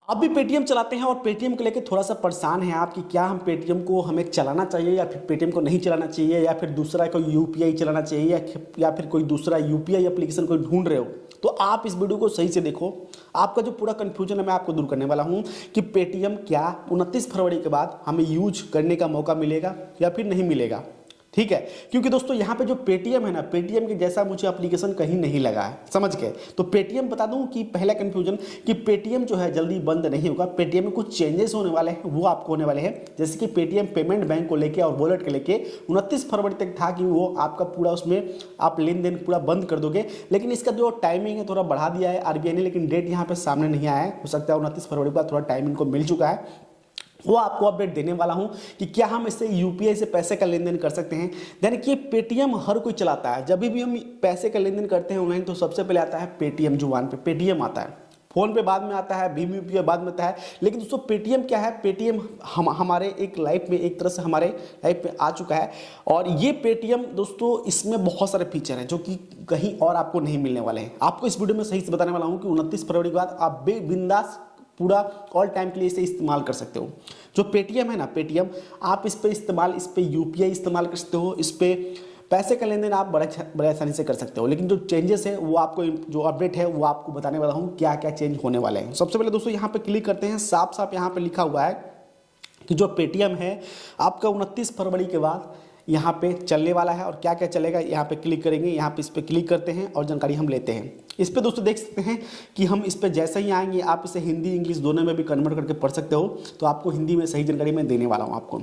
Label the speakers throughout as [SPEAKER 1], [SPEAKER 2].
[SPEAKER 1] आप भी पेटीएम चलाते हैं और पेटीएम को लेकर थोड़ा सा परेशान हैं आप कि क्या हम पेटीएम को हमें चलाना चाहिए या फिर पेटीएम को नहीं चलाना चाहिए, या फिर दूसरा कोई यूपीआई चलाना चाहिए, या फिर कोई दूसरा यूपीआई एप्लीकेशन कोई ढूंढ रहे हो, तो आप इस वीडियो को सही से देखो। आपका जो पूरा कंफ्यूजन है मैं आपको दूर करने वाला हूं कि पेटीएम क्या 29 फरवरी के बाद हमें यूज करने का मौका मिलेगा या फिर नहीं मिलेगा। ठीक है, क्योंकि दोस्तों यहाँ पे जो पेटीएम है ना, पेटीएम के जैसा मुझे एप्लीकेशन कहीं नहीं लगा है, समझ गए। तो पेटीएम बता दूं कि पहला कंफ्यूजन कि पेटीएम जो है जल्दी बंद नहीं होगा। पेटीएम में कुछ चेंजेस होने वाले हैं, वो आपको होने वाले हैं। जैसे कि पेटीएम पेमेंट बैंक को लेके और वॉलेट को लेके 29 फरवरी तक था कि वो आपका पूरा उसमें आप लेन देन पूरा बंद कर दोगे, लेकिन इसका जो टाइमिंग है थोड़ा बढ़ा दिया है आरबीआई ने, लेकिन डेट यहाँ पे सामने नहीं आया है। हो सकता है 29 फरवरी का थोड़ा टाइम इनको मिल चुका है, वो आपको अपडेट देने वाला हूं कि क्या हम इससे यूपीआई से पैसे का लेन देन कर सकते हैं। यानी कि पेटीएम हर कोई चलाता है, जब भी हम पैसे का लेन देन करते हैं ऑनलाइन तो सबसे पहले आता है पेटीएम, जुबान पे पेटीएम आता है, फोन पे बाद में आता है, भीम यूपीआई बाद में आता है। लेकिन दोस्तों पेटीएम क्या है, पेटीएम हमारे एक लाइफ में एक तरह से हमारे लाइफ में आ चुका है। और ये पेटीएम दोस्तों इसमें बहुत सारे फीचर हैं जो कि कहीं और आपको नहीं मिलने वाले हैं। आपको इस वीडियो में सही से बताने वाला हूँ कि 29 फरवरी के बाद आप बेबिंदास पूरा ऑल टाइम के लिए इसे इस्तेमाल कर सकते हो। जो पेटीएम है ना, पेटीएम आप इस पे इस्तेमाल, इस पे यूपीआई इस्तेमाल कर सकते हो, इस पे पैसे का लेन देन आप बड़े आसानी से कर सकते हो। लेकिन जो चेंजेस है वो आपको, जो अपडेट है वो आपको बताने वाला हूँ क्या क्या चेंज होने वाले हैं। सबसे पहले दोस्तों यहाँ पे क्लिक करते हैं, साफ साफ यहाँ पे लिखा हुआ है कि जो पेटीएम है आपका 29 फरवरी के बाद यहाँ पे चलने वाला है। और क्या क्या चलेगा यहाँ पे क्लिक करेंगे, यहाँ पे इस पे क्लिक करते हैं और जानकारी हम लेते हैं। इस पे दोस्तों देख सकते हैं कि हम इस पे जैसे ही आएंगे आप इसे हिंदी इंग्लिश दोनों में भी कन्वर्ट करके पढ़ सकते हो, तो आपको हिंदी में सही जानकारी मैं देने वाला हूँ आपको।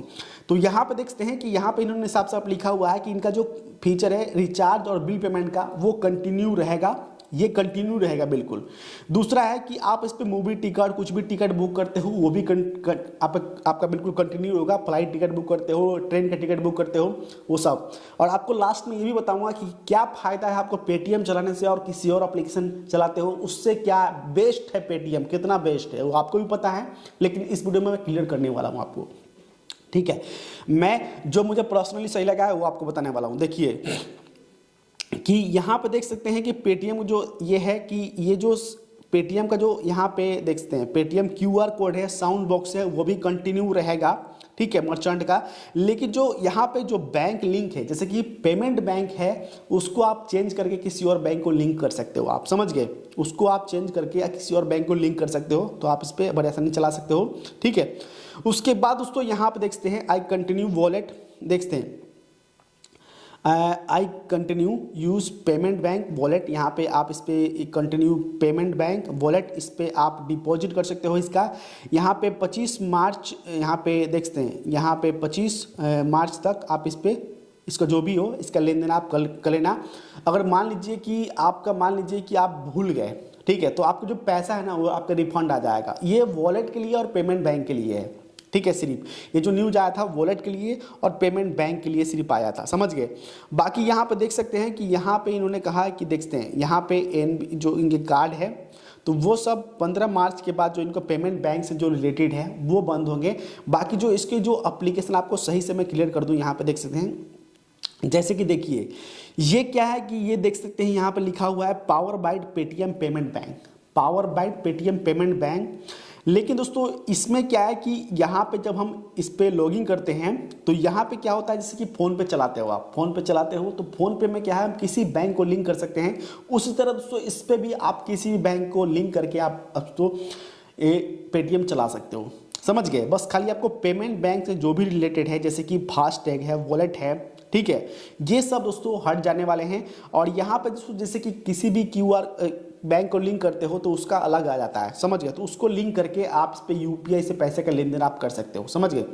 [SPEAKER 1] तो यहाँ पे देख सकते हैं कि यहाँ पे इन्होंने साफ साफ लिखा हुआ है कि इनका जो फीचर है रिचार्ज और बिल पेमेंट का वो कंटिन्यू रहेगा, ये कंटिन्यू रहेगा बिल्कुल। दूसरा है कि आप इस पे मूवी टिकट, कुछ भी टिकट बुक करते हो वो भी आपका बिल्कुल कंटिन्यू होगा। फ्लाइट टिकट बुक करते हो, ट्रेन का टिकट बुक करते हो, वो सब। और आपको लास्ट में ये भी बताऊंगा कि क्या फायदा है आपको पेटीएम चलाने से और किसी और एप्लीकेशन चलाते हो उससे, क्या बेस्ट है पेटीएम, कितना बेस्ट है वो आपको भी पता है, लेकिन इस वीडियो में मैं क्लियर करने वाला हूँ आपको। ठीक है, मैं जो मुझे पर्सनली सही लगा है वो आपको बताने वाला हूँ। देखिए कि यहाँ पे देख सकते हैं कि पेटीएम जो ये है कि ये जो पेटीएम का जो यहाँ पे देख सकते हैं पेटीएम क्यूआर कोड है, साउंड बॉक्स है, वो भी कंटिन्यू रहेगा। ठीक है, मर्चेंट का। लेकिन जो यहाँ पे जो बैंक लिंक है, जैसे कि पेमेंट बैंक है, उसको आप चेंज करके किसी और बैंक को लिंक कर सकते हो। आप समझ गए, उसको आप चेंज करके या किसी और बैंक को लिंक कर सकते हो, तो आप इस पर बड़े आसानी चला सकते हो। ठीक है, उसके बाद दोस्तों यहाँ पे देखते हैं आई कंटिन्यू वॉलेट, देखते हैं I continue use payment bank wallet. यहाँ पे आप इस पे कंटिन्यू पेमेंट बैंक वॉलेट, इस पे आप डिपॉजिट कर सकते हो इसका। यहाँ पे 25 मार्च, यहाँ पे देखते हैं यहाँ पे 25 मार्च तक आप इस पे इसका जो भी हो इसका लेन देन आप कर लेना। अगर मान लीजिए कि आप भूल गए, ठीक है, तो आपको जो पैसा है ना वो आपका रिफंड आ जाएगा। ये वॉलेट के लिए और पेमेंट बैंक के लिए है। ठीक है, सिर्फ ये जो न्यूज आया था वॉलेट के लिए और पेमेंट बैंक के लिए सिर्फ आया था, समझ गए। बाकी यहाँ पे देख सकते हैं कि यहाँ पे इन्होंने कहा है कि देखते हैं यहाँ पे जो इनके कार्ड है तो वो सब 15 मार्च के बाद जो इनको पेमेंट बैंक से जो रिलेटेड है वो बंद होंगे। बाकी जो इसके जो एप्लीकेशन आपको सही से मैं क्लियर कर दूँ, यहाँ पे देख सकते हैं जैसे कि देखिए ये क्या है कि ये देख सकते हैं यहाँ पे लिखा हुआ है power by Paytm payment bank, powered by Paytm payment bank. लेकिन दोस्तों इसमें क्या है कि यहाँ पे जब हम इस पे लॉगिन करते हैं तो यहाँ पे क्या होता है, जैसे कि फ़ोन पे चलाते हो, आप फ़ोन पे चलाते हो तो फ़ोन पे में क्या है हम किसी बैंक को लिंक कर सकते हैं। उसी तरह दोस्तों इस पे भी आप किसी भी बैंक को लिंक करके आप दोस्तों पेटीएम चला सकते हो, समझ गए। बस खाली आपको पेमेंट बैंक से जो भी रिलेटेड है, जैसे कि फास्टैग है, वॉलेट है, ठीक है, ये सब दोस्तों हट जाने वाले हैं। और यहाँ पे दोस्तों जैसे कि किसी भी क्यूआर बैंक को लिंक करते हो तो उसका अलग आ जाता है, समझ गए। तो उसको लिंक करके आप इस पे यूपीआई से पैसे का लेन देन आप कर सकते हो, समझ गए।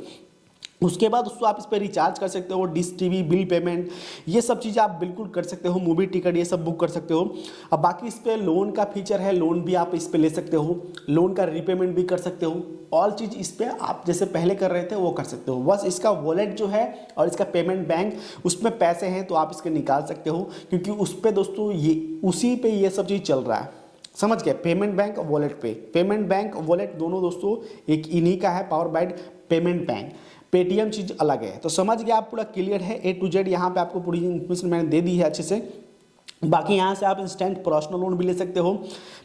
[SPEAKER 1] उसके बाद दोस्तों आप इस पर रिचार्ज कर सकते हो, डिश टीवी बिल पेमेंट, ये सब चीज़ें आप बिल्कुल कर सकते हो, मूवी टिकट ये सब बुक कर सकते हो। अब बाकी इस पर लोन का फीचर है, लोन भी आप इस पर ले सकते हो, लोन का रीपेमेंट भी कर सकते हो। ऑल चीज़ इस पर आप जैसे पहले कर रहे थे वो कर सकते हो। बस इसका वॉलेट जो है और इसका पेमेंट बैंक उसमें पैसे हैं तो आप इसके निकाल सकते हो, क्योंकि उस पर दोस्तों ये उसी पे ये सब चीज़ चल रहा है, समझ गए। पेमेंट बैंक और वॉलेट पे, पेमेंट बैंक वॉलेट दोनों दोस्तों एक इन्हीं का है, power byte payment bank. Paytm चीज़ अलग है। तो समझ गया आप, पूरा क्लियर है A to Z। यहाँ पे आपको पूरी इन्फॉर्मेशन मैंने दे दी है अच्छे से। बाकी यहाँ से आप इंस्टेंट पर्सनल लोन भी ले सकते हो,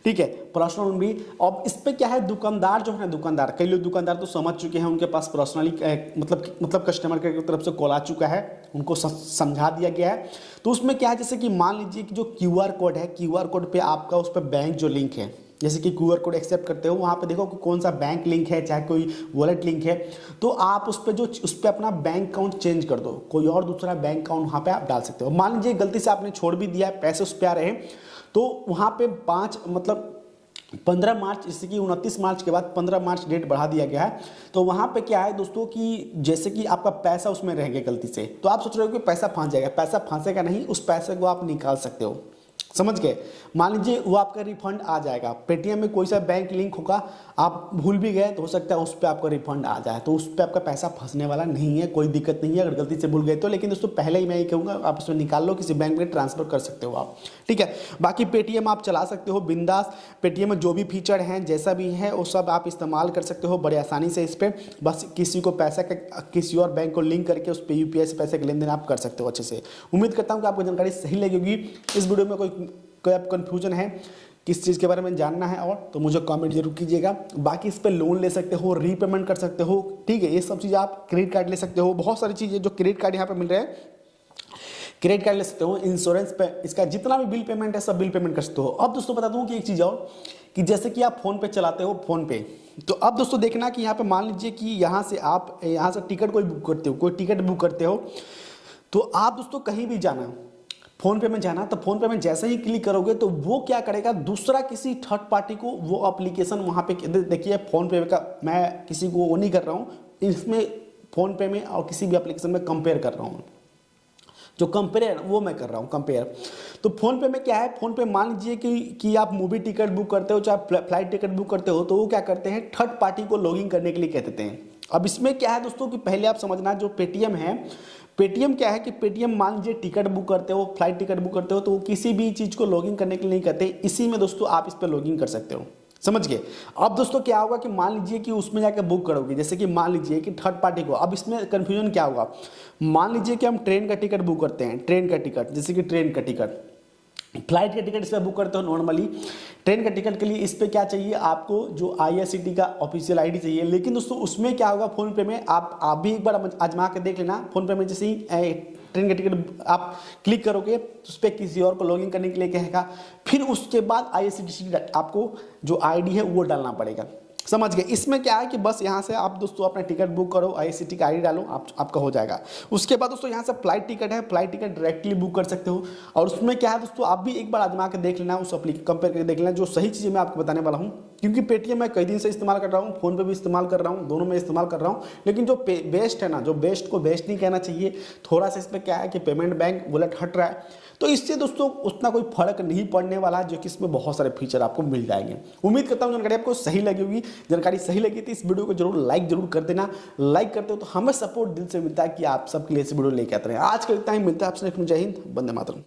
[SPEAKER 1] ठीक है, पर्सनल लोन भी। अब इस पे क्या है, दुकानदार जो है, दुकानदार कई लोग दुकानदार तो समझ चुके हैं, उनके पास पर्सनली मतलब कस्टमर की तरफ से कॉल आ चुका है, उनको समझा दिया गया है। तो उसमें क्या है, जैसे कि मान लीजिए कि जो क्यूआर कोड है, क्यूआर कोड पे आपका उस पर बैंक जो लिंक है, जैसे कि क्यूआर कोड एक्सेप्ट करते हो, वहाँ पे देखो कि कौन सा बैंक लिंक है, चाहे कोई वॉलेट लिंक है, तो आप उस पर अपना बैंक अकाउंट चेंज कर दो, कोई और दूसरा बैंक अकाउंट वहाँ पे आप डाल सकते हो। मान लीजिए गलती से आपने छोड़ भी दिया है, पैसे उस पर आ रहे हैं, तो वहाँ पे 15 मार्च, जैसे कि 29 मार्च के बाद 15 मार्च डेट बढ़ा दिया गया है। तो वहाँ पे क्या है दोस्तों कि जैसे कि आपका पैसा उसमें रह गया गलती से, तो आप सोच रहे हो कि पैसा फंस जाएगा, पैसा फंसेगा नहीं, उस पैसे को आप निकाल सकते हो, समझ गए। मान लीजिए वो आपका रिफंड आ जाएगा, पेटीएम में कोई सा बैंक लिंक होगा, आप भूल भी गए तो हो सकता है उस पर आपका रिफंड आ जाए, तो उस पर आपका पैसा फंसने वाला नहीं है, कोई दिक्कत नहीं है अगर गलती से भूल गए तो। लेकिन दोस्तों पहले ही मैं ये कहूँगा, आप इसमें निकाल लो, किसी बैंक में ट्रांसफर कर सकते हो आप, ठीक है। बाकी पेटीएम आप चला सकते हो बिंदास, पेटीएम में जो भी फीचर हैं, जैसा भी है वो सब आप इस्तेमाल कर सकते हो बड़े आसानी से इस पर। बस किसी को पैसा का किसी और बैंक को लिंक करके उस पर यूपीआई से पैसे का लेन देन आप कर सकते हो अच्छे से। उम्मीद करता हूँ कि आपको जानकारी सही लगेगी। इस वीडियो में कोई आप कन्फ्यूजन है, किस चीज़ के बारे में जानना है और, तो मुझे कमेंट जरूर कीजिएगा। बाकी इस पे लोन ले सकते हो, रीपेमेंट कर सकते हो, ठीक है, ये सब चीज़ आप क्रेडिट कार्ड ले सकते हो, बहुत सारी चीज़ें जो क्रेडिट कार्ड यहाँ पे मिल रहे हैं, क्रेडिट कार्ड ले सकते हो, इंश्योरेंस पे इसका जितना भी बिल पेमेंट है सब बिल पेमेंट कर सकते हो। अब दोस्तों बता दूं कि एक चीज़ और, कि जैसे कि आप फ़ोन पे चलाते हो, फ़ोन पे, तो अब दोस्तों देखना कि यहाँ पे मान लीजिए कि यहाँ से टिकट कोई बुक करते हो, कोई टिकट बुक करते हो, तो आप दोस्तों कहीं भी जाना, फ़ोन पे में जाना, तो फ़ोन पे में जैसे ही क्लिक करोगे तो वो क्या करेगा, दूसरा किसी थर्ड पार्टी को वो एप्लीकेशन वहाँ पे, देखिए फ़ोन पे का मैं किसी को वो नहीं कर रहा हूँ, इसमें फ़ोन पे में और किसी भी एप्लीकेशन में कंपेयर कर रहा हूँ, जो कंपेयर वो मैं कर रहा हूँ कंपेयर। तो फ़ोन पे में क्या है, फ़ोन पे मान लीजिए कि आप मूवी टिकट बुक करते हो, चाहे फ्लाइट टिकट बुक करते हो, तो वो क्या करते हैं, थर्ड पार्टी को लॉगिन करने के लिए कह देते हैं। अब इसमें क्या है दोस्तों कि पहले आप समझना, जो पेटीएम है, पेटीएम क्या है कि पेटीएम मान लीजिए टिकट बुक करते हो, फ्लाइट टिकट बुक करते हो, तो वो किसी भी चीज़ को लॉगिन करने के लिए नहीं कहते, इसी में दोस्तों आप इस पर लॉगिन कर सकते हो, समझ गए। अब दोस्तों क्या होगा कि मान लीजिए कि उसमें जाकर बुक करोगे, जैसे कि मान लीजिए कि थर्ड पार्टी को, अब इसमें कन्फ्यूजन क्या होगा, मान लीजिए कि हम ट्रेन का टिकट बुक करते हैं, ट्रेन का टिकट, जैसे कि ट्रेन का टिकट, फ्लाइट का टिकट इस पर बुक करते हो नॉर्मली, ट्रेन का टिकट के लिए इस पर क्या चाहिए आपको, जो IRCTC का ऑफिशियल आईडी चाहिए। लेकिन दोस्तों उसमें क्या होगा, फ़ोन पे में आप भी एक बार आजमा के देख लेना, फ़ोन पे में जैसे ही ट्रेन का टिकट आप क्लिक करोगे तो उस पर किसी और को लॉगिन करने के लिए कहेगा, फिर उसके बाद IRCTC आपको जो आईडी है वो डालना पड़ेगा, समझ गए। इसमें क्या है कि बस यहाँ से आप दोस्तों अपना टिकट बुक करो, IRCTC का आईडी डालो, आपका हो जाएगा। उसके बाद दोस्तों यहाँ से फ्लाइट टिकट है, फ्लाइट टिकट डायरेक्टली बुक कर सकते हो। और उसमें क्या है दोस्तों, आप भी एक बार आजमा के देख लेना, उस कंपेयर करके देख लेना, जो सही चीज़ें मैं आपको बताने वाला हूँ, क्योंकि पेटीएम मैं कई दिन से इस्तेमाल कर रहा हूँ, फ़ोन पे भी इस्तेमाल कर रहा हूँ, दोनों में इस्तेमाल कर रहा हूँ। लेकिन जो बेस्ट है ना, जो बेस्ट को बेस्ट नहीं कहना चाहिए, थोड़ा सा इसमें क्या है कि पेमेंट बैंक वॉलेट हट रहा है, तो इससे दोस्तों उतना कोई फर्क नहीं पड़ने वाला है, जो कि इसमें बहुत सारे फीचर आपको मिल जाएंगे। उम्मीद करता हूँ जानकारी आपको सही लगी होगी। जानकारी सही लगी तो इस वीडियो को जरूर लाइक जरूर कर देना, लाइक करते हो तो हमें सपोर्ट दिल से मिलता है कि आप सबके लिए इस वीडियो लेके आते हैं। आज का इतना ही, मिलता है आपसे, जय हिंद, वंदे मातरम।